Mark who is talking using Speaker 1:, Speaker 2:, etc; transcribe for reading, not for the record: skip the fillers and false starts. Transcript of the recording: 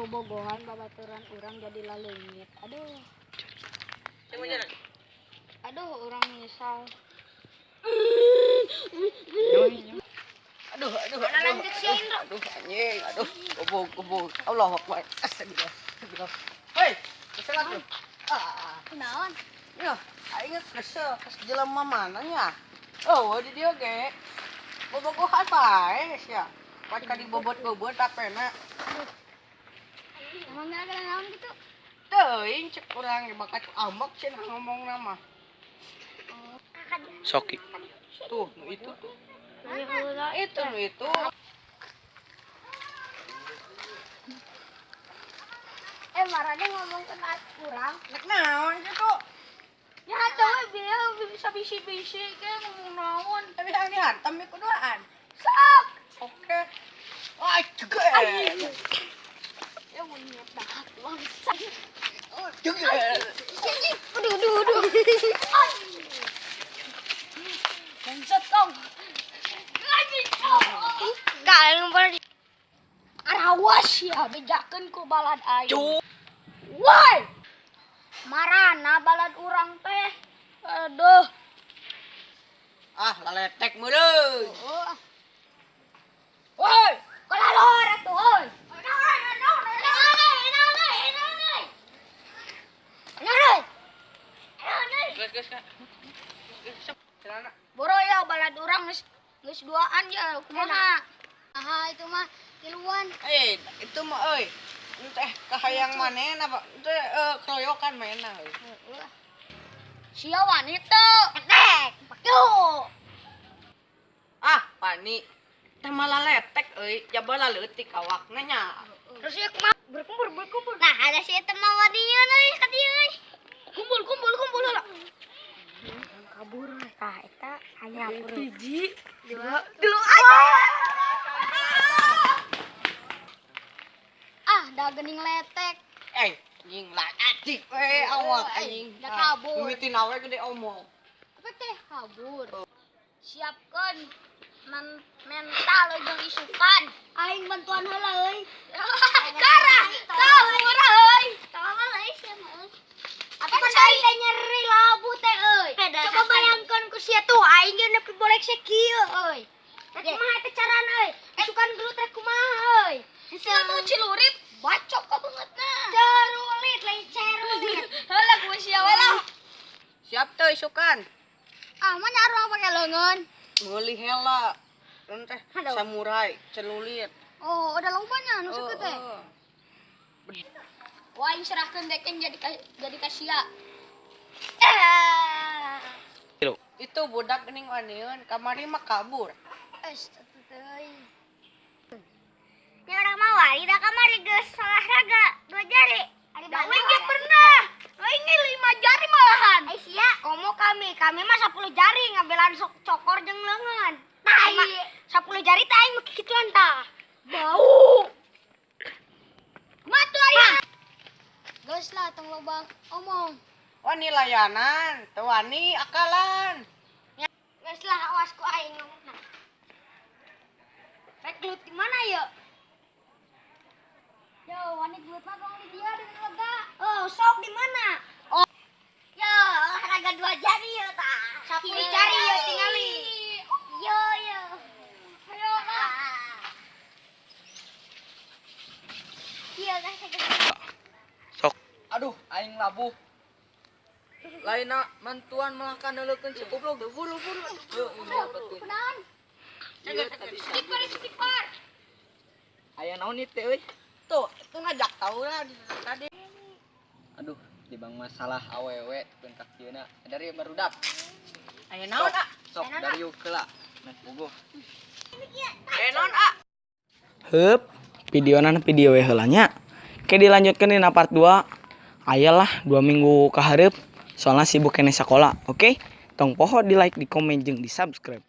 Speaker 1: bobogohan babaturan urang jadi laleungit. Aduh. Aduh, urang nyesal.
Speaker 2: Aduh.
Speaker 1: Lanjut si Indro.
Speaker 2: Aduh anjing, aduh. Gobog. Allahu Akbar. Astagfirullah. Hei, kesel atuh.
Speaker 1: Kunaon?
Speaker 2: Ya, aing kesel pas jelema mana nya. Oh, di dieu ge. Bobogohan bae sia. Pas ka dibobot-bobot tapena.
Speaker 1: Emang gara-gara naon gitu?
Speaker 2: Teuing cek urang ge bakat amek cenah ngomongna mah. Soki. Tuh, itu tuh. Itu.
Speaker 1: Marane ngomong ke kurang.
Speaker 2: Nek naon gitu.
Speaker 1: Ya atuh we bisa bisi-bisi ke ngomong naon.
Speaker 2: Tapi ini hantam ieu kuduaan.
Speaker 1: Sok.
Speaker 2: Oke. Ay, juga.
Speaker 1: Ya mun niat dah bangsa.
Speaker 2: Juga.
Speaker 1: Aduh. Bangsat kau. Kalian pada arawas ya bejakeun ku balad aing. Woi. Marana balad urang teh. Aduh.
Speaker 2: Laletek meureun.
Speaker 1: Woi, kalalor atuh heuy.
Speaker 2: Geus. Celana.
Speaker 1: Boro ya balad urang geus duaan ya kumaha. Itu mah tiluan.
Speaker 2: Itu mah euy. Teh kahayang manehna Pak. Teh keroyokan mainna euy.
Speaker 1: Sia wanita. Tek. Pakyo.
Speaker 2: Pani. Teh malah letek euy, jaba laleutik awakna nya.
Speaker 1: Terus ya kumaha berkumpul. Nah, ada si eta mah wadieun euy ka dieu euy. Kumpul heula. Kabur. Eta aya bro. Hiji, dua aja. Da geuning letek.
Speaker 2: Anjing lah adik we awak anjing.
Speaker 1: Da kabur.
Speaker 2: Mimitin awe gede omong.
Speaker 1: Apa teh kabur? Siapkeun mental jeung isukan. Aing bantuan heula euy. Karah, kabur euy. Tolong euy sia mah. Apa cai teh nyeri labu teh euy. Coba bayangkeun ku sia tuh aing ge nepi bolek kieu euy. Teh kumaha teh carana euy? Isukan gelut teh kumaha euy? Mau cilurit bacok ka beungeutna. Cerulit lain cerulit. Heula ku sia we lah.
Speaker 2: Siap teh isukan.
Speaker 1: Mah nyaruang pake leungeun.
Speaker 2: Meuli hela. Teh samurai celulit.
Speaker 1: Oh, udah lobanya anu sakit teh. Wah, aing serahkeun dekeng jadi ka sia.
Speaker 2: Itu budak geuning waneun, kamari mah kabur.
Speaker 1: Teuy. Ya urang mah wali da kamari geus olahraga 2 jari. Aing ge pernah. Aing ge 5 jari malahan. Sia, komo kami mah 10 jari ngabelan cokor jeung leungeun. Tai. 10 jari teh aing make kituan tah. Bau. Matu aya. Geus lah tong loba omong.
Speaker 2: Wani layanan, teu wani akalan.
Speaker 1: Geus lah awas ku aing ngomongna. Rek gelut di mana ya? Yo, wani gelut mah gong di dia di lega. Oh, sok di mana? Oh. Yo, olahraga 2 jari ya tah. 10 jari ya tingali. Yo. Ayo lah. Iya guys,
Speaker 2: Sok. Aduh, aing labuh. Laina mantuan melangkan neulekeun si goblok buru.
Speaker 1: Kunaon? Stiker.
Speaker 2: Aya naon ieu teh euy? Tuh ngajak taulah tadi. Aduh, dibang masalah awewe teukeun ka kieuna. Dari barudak. Aya naon, Sok dari yuk heula. Nah, bogoh. Aya naon, Heup, video we heula nya. Oke, dilanjutkeun dina part 2. Ayalah 2 minggu ka hareup. Soalnya sibuk kene sekolah, oke? Tong poho di like, di komen, jeung di subscribe.